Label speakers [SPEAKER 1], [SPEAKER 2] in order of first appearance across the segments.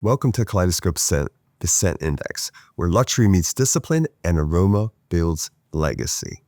[SPEAKER 1] Welcome to Kaleidoscope Scent, the scent index, where luxury meets discipline and aroma builds legacy.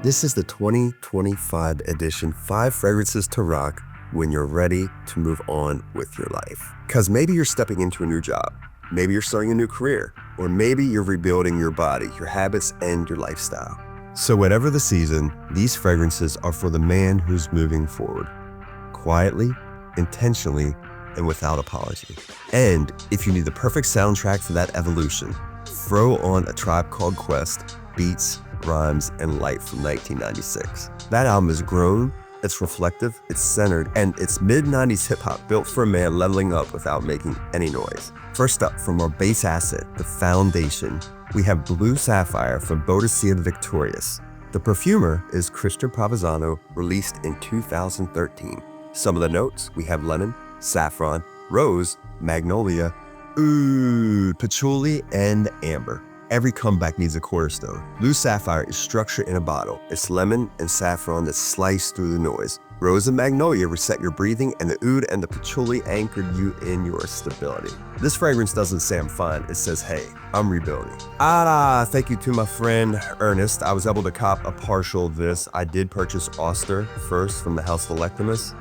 [SPEAKER 1] This is the 2025 edition, 5 fragrances to rock when you're ready to move on with your life. Because maybe you're stepping into a new job, maybe you're starting a new career, or maybe you're rebuilding your body, your habits, and your lifestyle. So whatever the season, these fragrances are for the man who's moving forward, quietly, intentionally, and without apology. And if you need the perfect soundtrack for that evolution, throw on A Tribe Called Quest, Beats, Rhymes, and Light from 1996. That album is grown, it's reflective, it's centered, and it's mid-90s hip-hop built for a man leveling up without making any noise. First up, from our base asset, the foundation, we have Blue Sapphire from Boadicea the Victorious. The perfumer is Christian Provenzano, released in 2013. Some of the notes, we have lemon, saffron, rose, magnolia, oud, patchouli, and amber. Every comeback needs a cornerstone. Blue Sapphire is structured in a bottle. It's lemon and saffron that slice through the noise. Rose and magnolia reset your breathing, and the oud and the patchouli anchored you in your stability. This fragrance doesn't say I'm fine, it says, hey, I'm rebuilding. Thank you to my friend Ernest. I was able to cop a partial of this. I did purchase Auster first from the House of Electimus.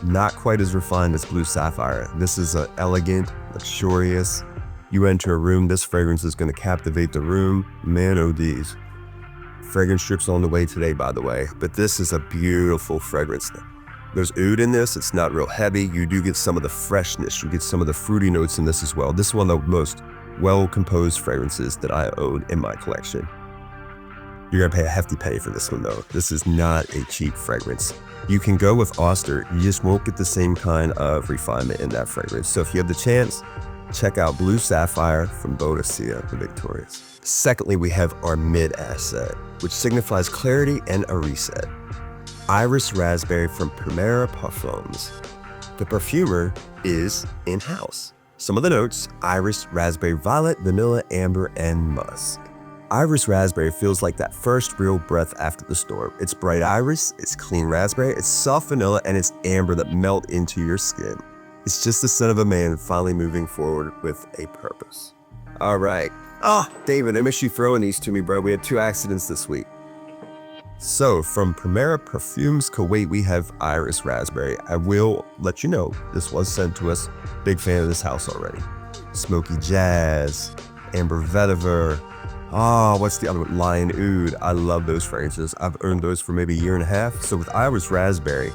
[SPEAKER 1] Not quite as refined as Blue Sapphire. This is an elegant, luxurious. You enter a room, this fragrance is going to captivate the room. Man, oh these. Fragrance strips on the way today, by the way, but this is a beautiful fragrance. There's oud in this, it's not real heavy. You do get some of the freshness, you get some of the fruity notes in this as well. This is one of the most well-composed fragrances that I own in my collection. You're gonna pay a hefty penny for this one though. This is not a cheap fragrance. You can go with Auster, you just won't get the same kind of refinement in that fragrance. So if you have the chance, check out Blue Sapphire from Boadicea the Victorious. Secondly, we have our mid asset, which signifies clarity and a reset. Iris Raspberry from Primera Perfumes. The perfumer is in-house. Some of the notes, iris, raspberry, violet, vanilla, amber, and musk. Iris Raspberry feels like that first real breath after the storm. It's bright iris, it's clean raspberry, it's soft vanilla, and it's amber that melt into your skin. It's just the scent of a man finally moving forward with a purpose. All right. David, I miss you throwing these to me, bro. We had 2 accidents this week. So from Primera Perfumes Kuwait, we have Iris Raspberry. I will let you know, this was sent to us. Big fan of this house already. Smoky Jazz, Amber Vetiver. What's the other one? Lion Oud. I love those fragrances. I've earned those for maybe a year and a half. So with Iris Raspberry,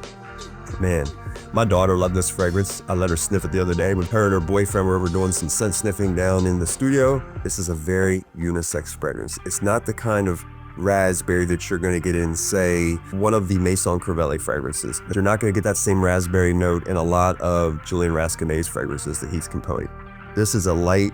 [SPEAKER 1] man, my daughter loved this fragrance. I let her sniff it the other day when her and her boyfriend were doing some scent sniffing down in the studio. This is a very unisex fragrance. It's not the kind of raspberry that you're going to get in, say, one of the Maison Crivelli fragrances. You're not going to get that same raspberry note in a lot of Julian Rasconnet's fragrances that he's composed. This is a light,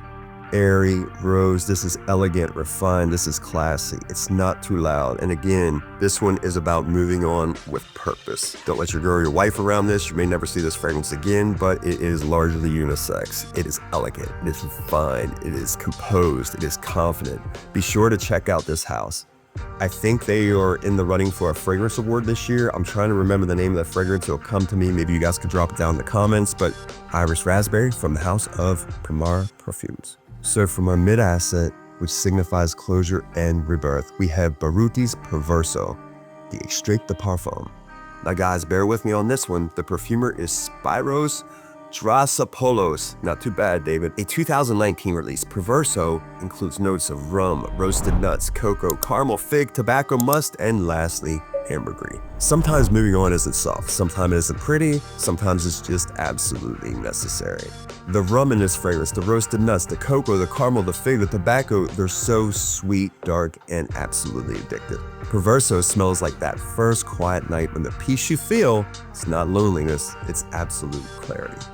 [SPEAKER 1] airy rose. This is elegant, refined. This is classy. It's not too loud. And again, this one is about moving on with purpose. Don't let your girl or your wife around this. You may never see this fragrance again, but it is largely unisex. It is elegant. It is refined. It is composed. It is confident. Be sure to check out this house. I think they are in the running for a fragrance award this year. I'm trying to remember the name of that fragrance. It'll come to me. Maybe you guys could drop it down in the comments, but Iris Raspberry from the house of Primera Perfumes. So from our mid asset, which signifies closure and rebirth, we have Baruti's Perverso, the Extrait de Parfum. Now guys, bear with me on this one. The perfumer is Spiros Drasopolos. Not too bad, David. A 2019 release, Perverso includes notes of rum, roasted nuts, cocoa, caramel, fig, tobacco, musk, and lastly, ambergris. Sometimes moving on isn't soft, sometimes it isn't pretty, sometimes it's just absolutely necessary. The rum in this fragrance, the roasted nuts, the cocoa, the caramel, the fig, the tobacco, they're so sweet, dark, and absolutely addictive. Perverso smells like that first quiet night when the peace you feel, it's not loneliness, it's absolute clarity.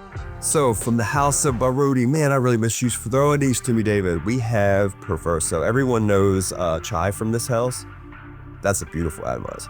[SPEAKER 1] So from the house of Baruti, man, I really miss you for throwing these to me, David. We have Perverso. Everyone knows Chai from this house. That's a beautiful atomized.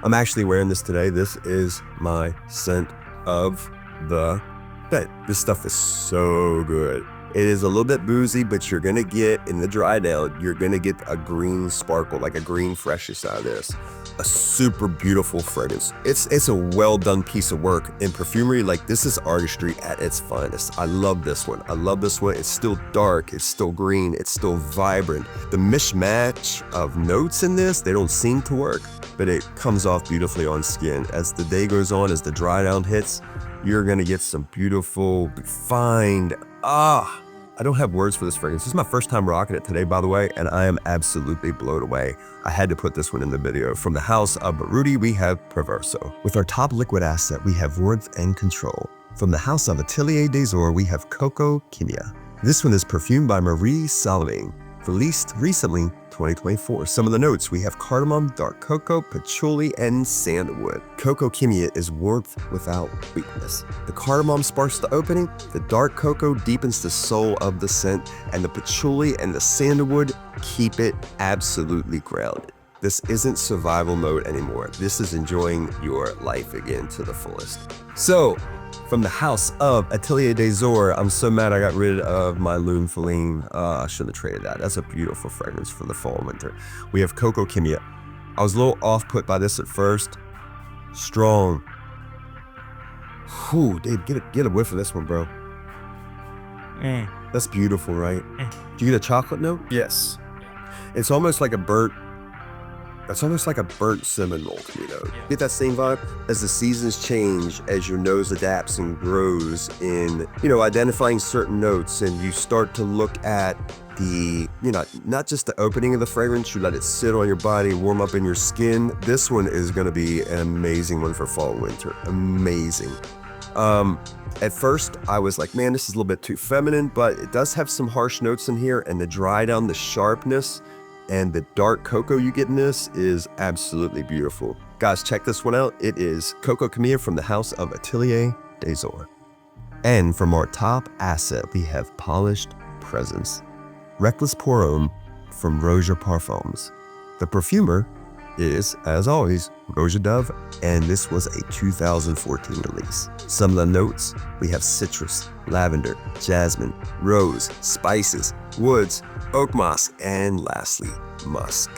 [SPEAKER 1] I'm actually wearing this today. This is my scent of the day. This stuff is so good. It is a little bit boozy, but you're gonna get, in the dry down, you're gonna get a green sparkle, like a green freshness out of this. A super beautiful fragrance. It's a well done piece of work in perfumery. Like, this is artistry at its finest. I love this one. I love this one. It's still dark, it's still green, it's still vibrant. The mishmash of notes in this, they don't seem to work, but it comes off beautifully on skin. As the day goes on, as the dry down hits, you're gonna get some beautiful, refined, I don't have words for this fragrance. This is my first time rocking it today, by the way, and I am absolutely blown away. I had to put this one in the video. From the house of Baruti, we have Perverso. With our top liquid asset, we have warmth and control. From the house of Atelier des Ors, we have Coco Kimia. This one is perfumed by Marie Salving, released recently, 2024. Some of the notes, we have cardamom, dark cocoa, patchouli, and sandalwood. Coco Kimia is warmth without weakness. The cardamom sparks the opening, the dark cocoa deepens the soul of the scent, and the patchouli and the sandalwood keep it absolutely grounded. This isn't survival mode anymore. This is enjoying your life again to the fullest. So, from the house of Atelier des Ors, I'm so mad I got rid of my Lune Feline. I should have traded that. That's a beautiful fragrance for the fall and winter. We have Coco Kimia. I was a little off-put by this at first. Strong. Whew, Dave, get a whiff of this one, bro. That's beautiful, right? Do you get a chocolate note? Yes. It's almost like a burnt cinnamon roll, you know.
[SPEAKER 2] Yeah.
[SPEAKER 1] Get that same vibe as the seasons change, as your nose adapts and grows in, identifying certain notes, and you start to look at the, not just the opening of the fragrance, you let it sit on your body, warm up in your skin. This one is gonna be an amazing one for fall and winter. Amazing. At first, I was like, man, this is a little bit too feminine, but it does have some harsh notes in here, and the dry down, the sharpness, and the dark cocoa you get in this is absolutely beautiful. Guys, check this one out. It is Coco Kimia from the house of Atelier des Ors. And from our top asset, we have Polished Presence. Reckless Pour Homme from Roja Parfums. The perfumer is, as always, Roja Dove, and this was a 2014 release. Some of the notes, we have citrus, lavender, jasmine, rose, spices, woods, oak moss, and lastly, musk.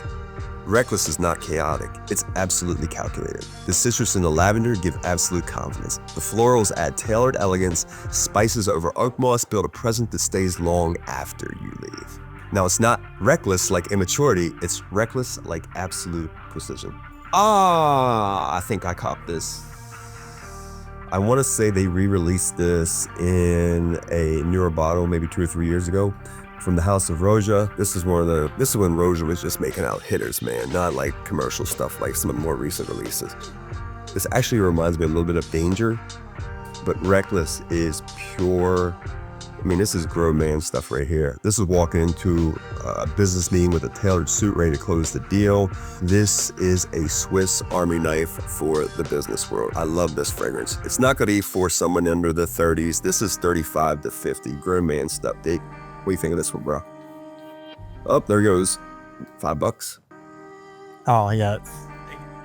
[SPEAKER 1] Reckless is not chaotic, it's absolutely calculated. The citrus and the lavender give absolute confidence. The florals add tailored elegance, spices over oak moss build a presence that stays long after you leave. Now, it's not reckless like immaturity, it's reckless like absolute precision. I think I copped this. I want to say they re-released this in a newer bottle maybe 2 or 3 years ago. From the house of Roja. This is when Roja was just making out hitters, man, not like commercial stuff like some of the more recent releases. This actually reminds me a little bit of Danger, but Reckless is pure. This is grown man stuff right here. This is walking into a business meeting with a tailored suit ready to close the deal. This is a Swiss Army knife for the business world. I love this fragrance. It's not gonna be for someone under the 30s. This is 35 to 50, grown man stuff. What do you think of this one, bro? Oh, there goes. $5.
[SPEAKER 2] Oh, yeah.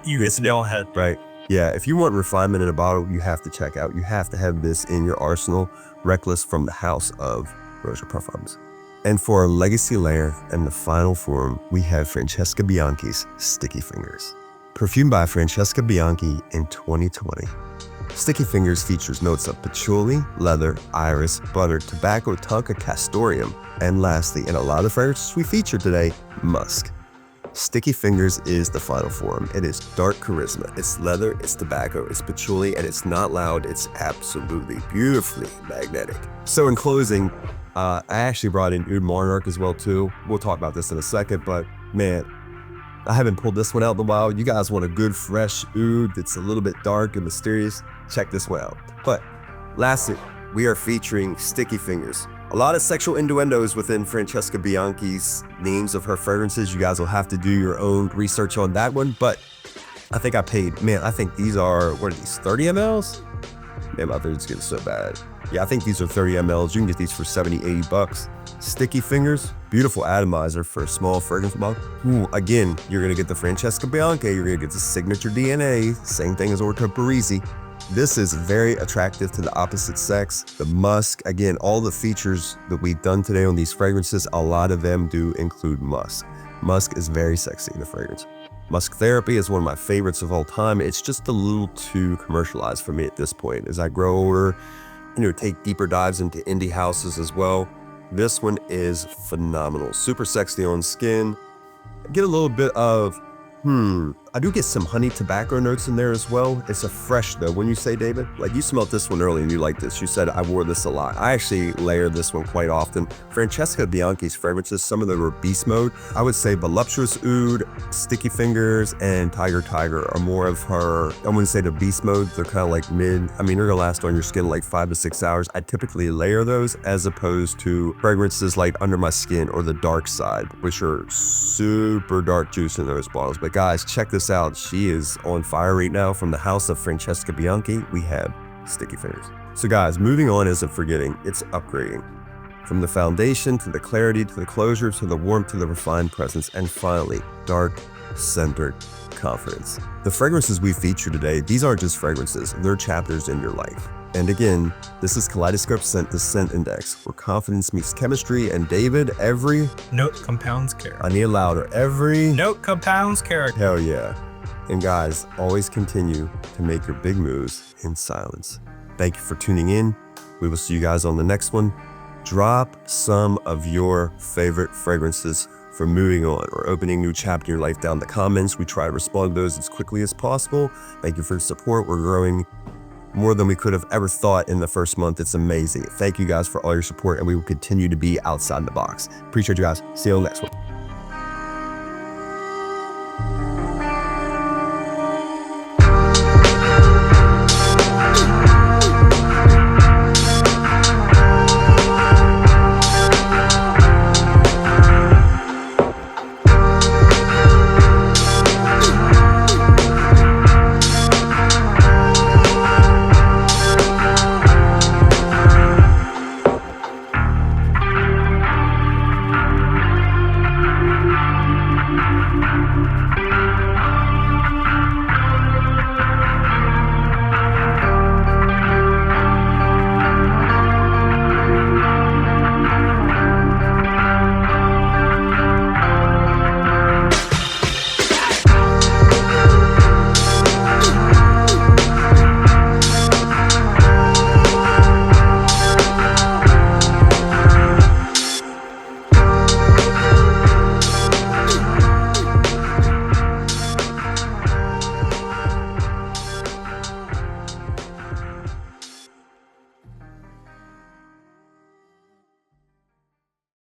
[SPEAKER 2] You guys know ahead.
[SPEAKER 1] Right. Yeah, if you want refinement in a bottle, you have to check out. You have to have this in your arsenal. Reckless from the house of Roja Parfums. And for our legacy layer and the final form, we have Francesca Bianchi's Sticky Fingers. Perfumed by Francesca Bianchi in 2020. Sticky Fingers features notes of patchouli, leather, iris, butter, tobacco, tonka, castoreum, and lastly, in a lot of fragrances we feature today, musk. Sticky Fingers is the final form. It is dark charisma. It's leather, it's tobacco, it's patchouli, and it's not loud. It's absolutely beautifully magnetic. So in closing, I actually brought in Oud Monarch as well too. We'll talk about this in a second, but man, I haven't pulled this one out in a while. You guys want a good fresh oud that's a little bit dark and mysterious? Check this one out. But lastly, we are featuring Sticky Fingers. A lot of sexual innuendos within Francesca Bianchi's names of her fragrances. You guys will have to do your own research on that one. But I think I think these are, what are these, 30 mLs? Man, my favorite's getting so bad. Yeah, I think these are 30 mLs. You can get these for 70, 80 bucks. Sticky Fingers, beautiful atomizer for a small fragrance bottle. Ooh, again, you're gonna get the Francesca Bianca, you're gonna get the signature DNA, same thing as Orta Parisi. This is very attractive to the opposite sex. The musk, again, all the features that we've done today on these fragrances, a lot of them do include musk. Musk is very sexy in a fragrance. Musk Therapy is one of my favorites of all time. It's just a little too commercialized for me at this point. As I grow older, take deeper dives into indie houses as well. This one is phenomenal. Super sexy on skin. I get a little bit of, I do get some honey tobacco notes in there as well. It's a fresh though. When you say, David, like you smelled this one early and you like this. You said, I wore this a lot. I actually layer this one quite often. Francesca Bianchi's fragrances, some of them are beast mode. I would say Voluptuous Oud, Sticky Fingers, and Tiger are more of her, I wouldn't say the beast mode. They're kind of like mid. I mean, they're gonna last on your skin like 5 to 6 hours. I typically layer those as opposed to fragrances like Under My Skin or The Dark Side, which are super dark juice in those bottles. But guys, check this out. She is on fire right now. From the house of Francesca Bianchi, we have Sticky Fingers. So guys, moving on isn't forgetting, it's upgrading. From the foundation to the clarity to the closure to the warmth to the refined presence, and finally, dark centered confidence. The fragrances we feature today, these aren't just fragrances, they're chapters in your life. And again, this is Kaleidoscope Scent, the scent index, where confidence meets chemistry. And David, every
[SPEAKER 2] note compounds character.
[SPEAKER 1] I need it louder. Every
[SPEAKER 2] note compounds character.
[SPEAKER 1] Hell yeah. And guys, always continue to make your big moves in silence. Thank you for tuning in. We will see you guys on the next one. Drop some of your favorite fragrances for moving on or opening a new chapter in your life down in the comments. We try to respond to those as quickly as possible. Thank you for the support. We're growing more than we could have ever thought in the first month. It's amazing. Thank you guys for all your support, and we will continue to be outside the box. Appreciate you guys. See you on the next one.